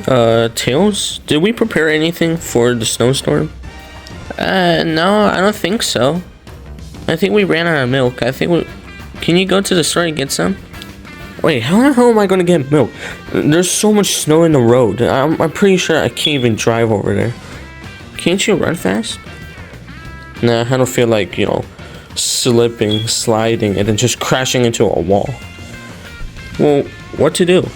Tails, did we prepare anything for the snowstorm? No, I don't think so. I think we ran out of milk. Can you go to the store and get some? Wait, how the hell am I gonna get milk? There's so much snow in the road. I'm pretty sure I can't even drive over there. Can't you run fast? Nah, I don't feel like, slipping, sliding, and then just crashing into a wall. Well, what to do?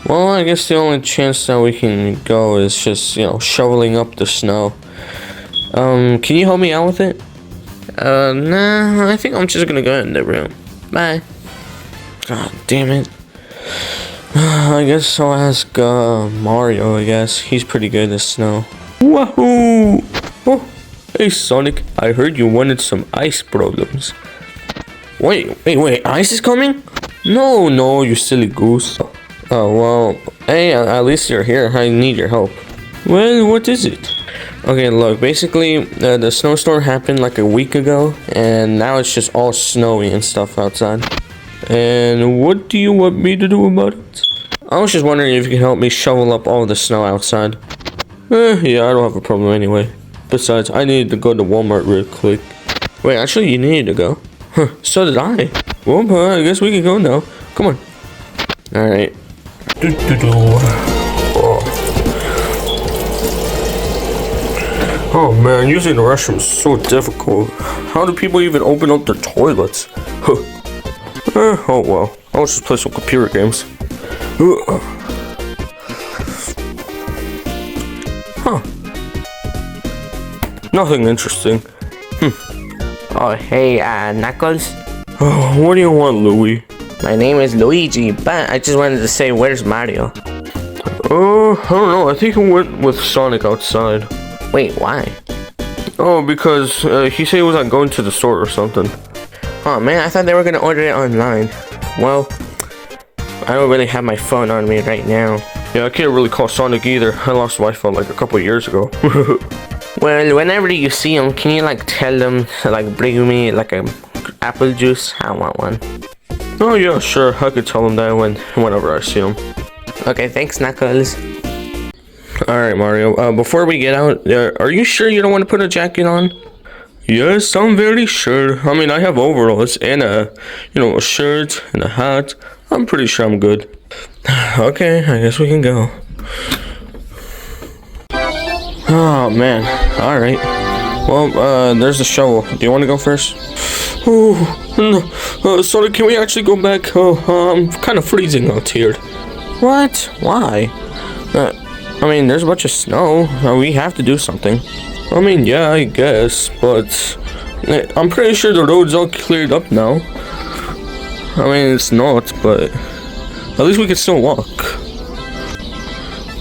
Well, I guess the only chance that we can go is just, shoveling up the snow. Can you help me out with it? Nah, I think I'm just gonna go in the room. Bye. God damn it. I guess I'll ask, Mario, I guess. He's pretty good at snow. Wahoo! Oh, hey, Sonic. I heard you wanted some ice problems. Wait, ice is coming? No, you silly goose. Oh, well, hey, at least you're here. I need your help. Well, what is it? Okay, look, basically, the snowstorm happened like a week ago, and now it's just all snowy and stuff outside. And what do you want me to do about it? I was just wondering if you could help me shovel up all the snow outside. Yeah, I don't have a problem anyway. Besides, I needed to go to Walmart real quick. Wait, actually, you needed to go? Huh, so did I. Well, I guess we can go now. Come on. Alright. Oh man, using the restroom is so difficult. How do people even open up their toilets? Oh well, I'll just play some computer games. Huh. Nothing interesting. Oh, hey, Knuckles? Oh, what do you want, Louie? My name is Luigi, but I just wanted to say, where's Mario? I don't know, I think he went with Sonic outside. Wait, why? Oh, because he said he was going to the store or something. Oh man, I thought they were gonna order it online. Well, I don't really have my phone on me right now. Yeah, I can't really call Sonic either. I lost Wi-Fi like a couple years ago. Well, whenever you see him, can you tell them to bring me a apple juice? I want one. Oh yeah, sure. I could tell him that whenever I see him. Okay, thanks, Knuckles. Alright, Mario. Before we get out, are you sure you don't want to put a jacket on? Yes, I'm very sure. I mean, I have overalls and a shirt and a hat. I'm pretty sure I'm good. Okay, I guess we can go. Oh, man. Alright. Well, there's the shovel. Do you want to go first? Oh, no. Sorry, can we actually go back? Oh, I'm kind of freezing out here. What? Why? I mean, there's a bunch of snow. We have to do something. I mean, yeah, I guess, but I'm pretty sure the road's all cleared up now. I mean, it's not, but at least we can still walk.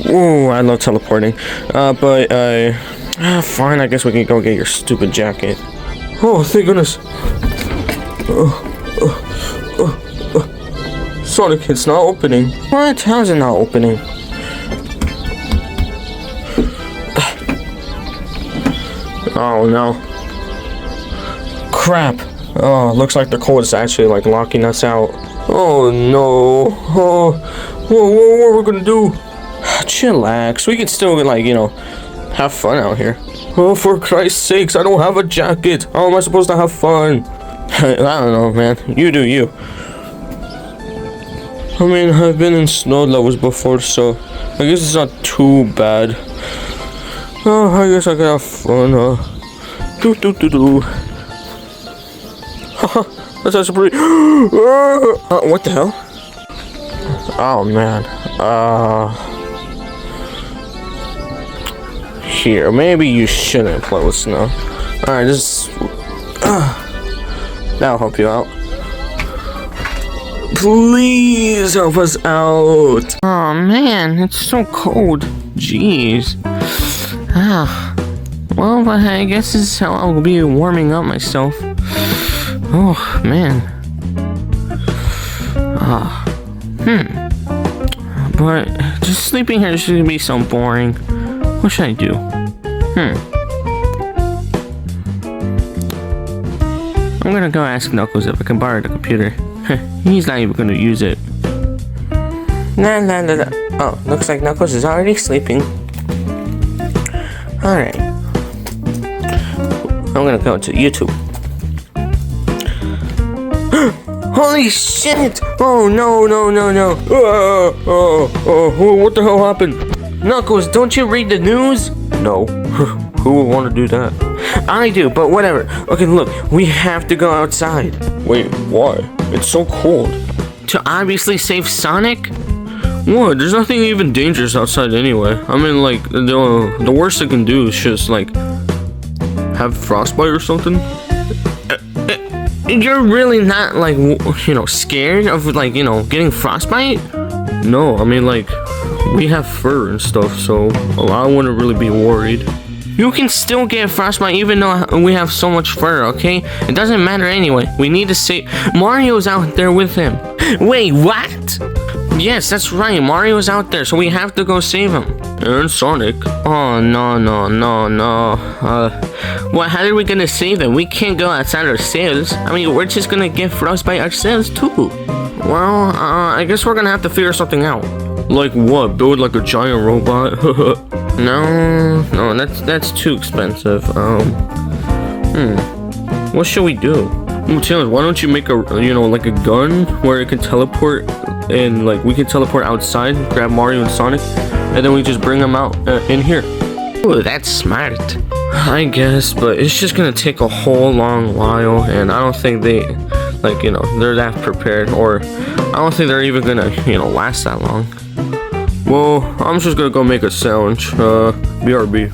Ooh, I love teleporting. Fine, I guess we can go get your stupid jacket. Oh, thank goodness. Sonic, it's not opening. What? How is it not opening? Oh no. Crap. Oh, looks like the cold is actually locking us out. Oh no. Oh, what are we gonna do? Chillax. We can still have fun out here. Oh, for Christ's sakes, I don't have a jacket. How am I supposed to have fun? I don't know, man. You do you. I mean, I've been in snow levels before, so I guess it's not too bad. Oh, I guess I can have fun, Haha, that's actually pretty. What the hell? Oh man. Here, maybe you shouldn't play with snow. Alright, just. That'll help you out. Please help us out. Oh man, it's so cold. Jeez. Well, but I guess this is how I'll be warming up myself. Oh, man. But just sleeping here is going to be so boring. What should I do? I'm gonna go ask Knuckles if I can borrow the computer. He's not even gonna use it. Nah. Oh, looks like Knuckles is already sleeping. Alright. I'm gonna go to YouTube. Holy shit! Oh no, no, no, no. What the hell happened? Knuckles, don't you read the news? No. Who would want to do that? I do, but whatever. Okay, look, we have to go outside. Wait, why? It's so cold. To obviously save Sonic? What? There's nothing even dangerous outside anyway. I mean, like, the worst it can do is just, like, have frostbite or something. You're really not, like, you know, scared of, like, you know, getting frostbite? No, I mean, like, we have fur and stuff, so I wouldn't really be worried. You can still get frostbite even though we have so much fur, okay? It doesn't matter anyway. We need to save... Mario's out there with him. Wait, what? Yes, that's right. Mario's out there, so we have to go save him. And Sonic. Oh, no. Well, how are we gonna save them? We can't go outside ourselves. I mean, we're just gonna get frostbite ourselves, too. Well, I guess we're gonna have to figure something out. Like what? Build like a giant robot? No, that's too expensive. What should we do? Well, Taylor, why don't you make a, you know, like a gun where it can teleport, and like we can teleport outside, grab Mario and Sonic, and then we just bring them out in here. Ooh, that's smart. I guess, but it's just gonna take a whole long while, and I don't think they, like, you know, they're that prepared, or I don't think they're even gonna, you know, last that long. Well, I'm just gonna go make a sandwich. BRB.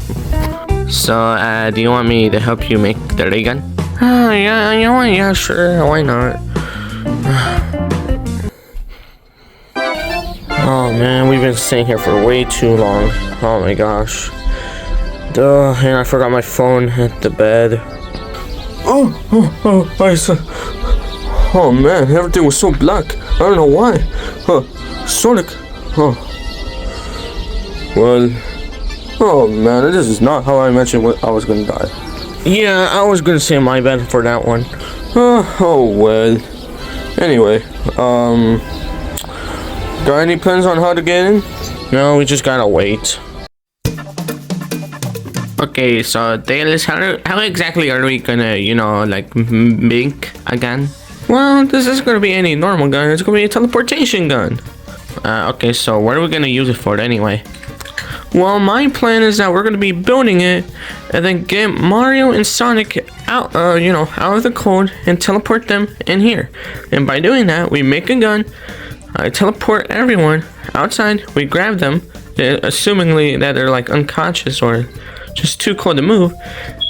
So, do you want me to help you make the ray gun? Yeah, you know what? Yeah, sure. Why not? Oh man, we've been sitting here for way too long. Oh my gosh. Duh, and I forgot my phone at the bed. Oh man, everything was so black. I don't know why. Sonic. Well, oh man, this is not how I mentioned I was gonna die. Yeah, I was gonna say my bad for that one. Oh well. Anyway, got any plans on how to get in? No, we just gotta wait. Okay, so Tails, how exactly are we gonna, you know, like, make a gun? Well, this isn't gonna be any normal gun, it's gonna be a teleportation gun. Okay, so what are we gonna use it for anyway? Well, my plan is that we're gonna be building it and then get Mario and Sonic out, you know, out of the cold and teleport them in here. And by doing that, we make a gun, teleport everyone outside, we grab them, assumingly that they're like unconscious or just too cold to move,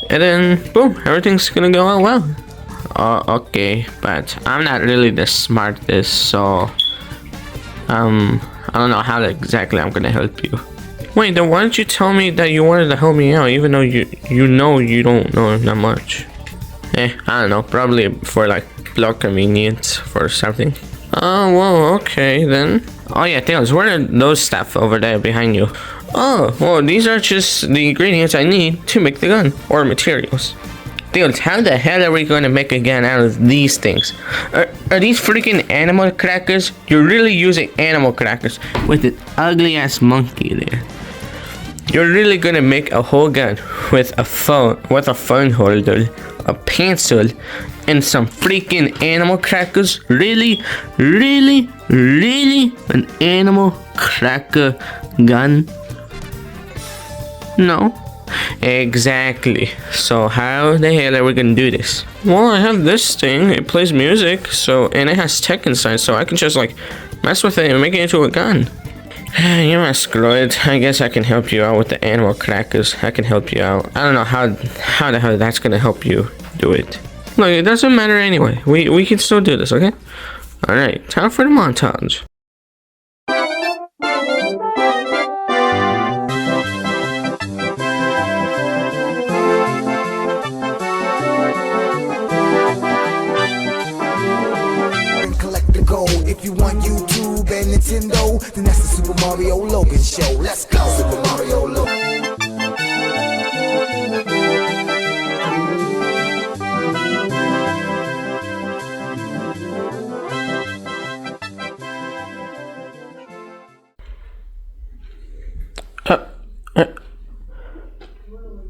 and then boom, everything's gonna go out well. Okay, but I'm not really the smartest, so I don't know how exactly I'm gonna help you. Wait, then why didn't you tell me that you wanted to help me out, even though you know you don't know that much? I don't know, probably for like block convenience for something. Oh, well, okay then. Oh yeah, Tails, what are those stuff over there behind you? Oh, well, these are just the ingredients I need to make the gun, or materials. Tails, how the hell are we going to make a gun out of these things? Are these freaking animal crackers? You're really using animal crackers with an ugly ass monkey there. You're really gonna make a whole gun with a phone holder, a pencil, and some freaking animal crackers? Really? An animal cracker gun? No. Exactly. So how the hell are we gonna do this? Well, I have this thing. It plays music, and it has tech inside, so I can just like mess with it and make it into a gun. You must screw it. I guess I can help you out with the animal crackers. I can help you out. I don't know how the hell that's gonna help you do it. Look, it doesn't matter anyway. We can still do this, okay? Alright, time for the montage. If you want YouTube and Nintendo, then that's the Super Mario Logan Show. Let's go, Super Mario Logan.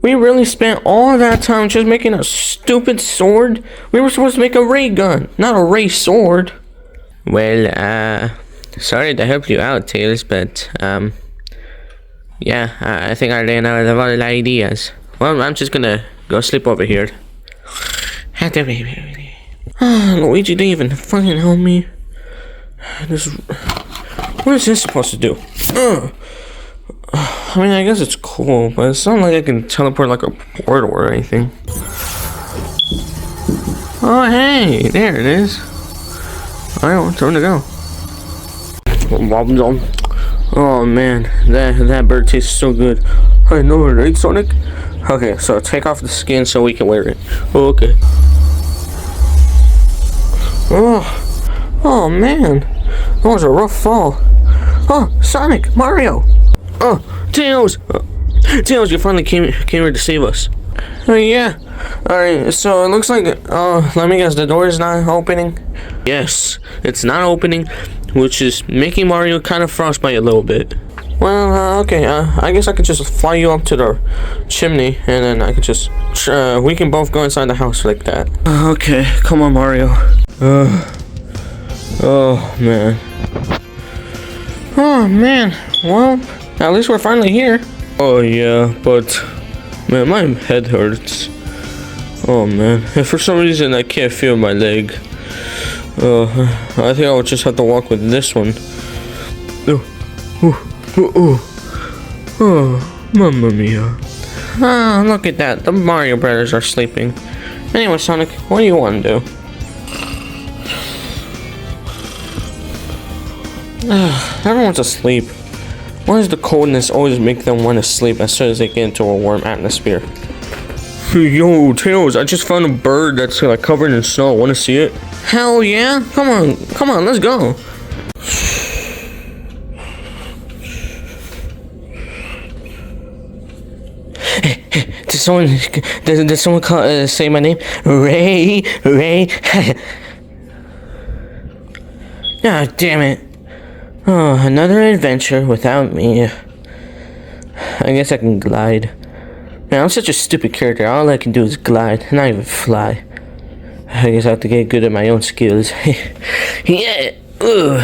We really spent all that time just making a stupid sword? We were supposed to make a ray gun, not a ray sword. Well, sorry to help you out, Tails, but, yeah, I think I ran out of other ideas. Well, I'm just gonna go sleep over here. Luigi didn't even fucking help me. What is this supposed to do? I mean, I guess it's cool, but it's not like I can teleport like a portal or anything. Oh, hey, there it is. Alright, time to go. Oh man, that bird tastes so good. I know, right, Sonic? Okay, so take off the skin so we can wear it. Oh, okay. Oh man, that was a rough fall. Oh, Sonic, Mario. Oh, Tails. Tails, you finally came here to save us. Oh yeah. Alright, so it looks like, let me guess, the door is not opening? Yes, it's not opening, which is making Mario kind of frostbite a little bit. Well, okay, I guess I could just fly you up to the chimney, and then I could just, we can both go inside the house like that. Okay, come on, Mario. Oh, man. Oh, man, well, at least we're finally here. Oh, yeah, but, man, my head hurts. Oh, man, and for some reason I can't feel my leg. I think I'll just have to walk with this one. Oh, mamma mia. Ah, look at that. The Mario brothers are sleeping. Anyway, Sonic, what do you want to do? Everyone's asleep. Why does the coldness always make them want to sleep as soon as they get into a warm atmosphere? Yo, Tails, I just found a bird that's like covered in snow. Want to see it? Hell yeah! Come on, let's go. Did someone call, say my name? Ray. Ah, damn it. Oh, another adventure without me. I guess I can glide. Man, I'm such a stupid character. All I can do is glide, not even fly. I guess I have to get good at my own skills. Yeah. Ugh.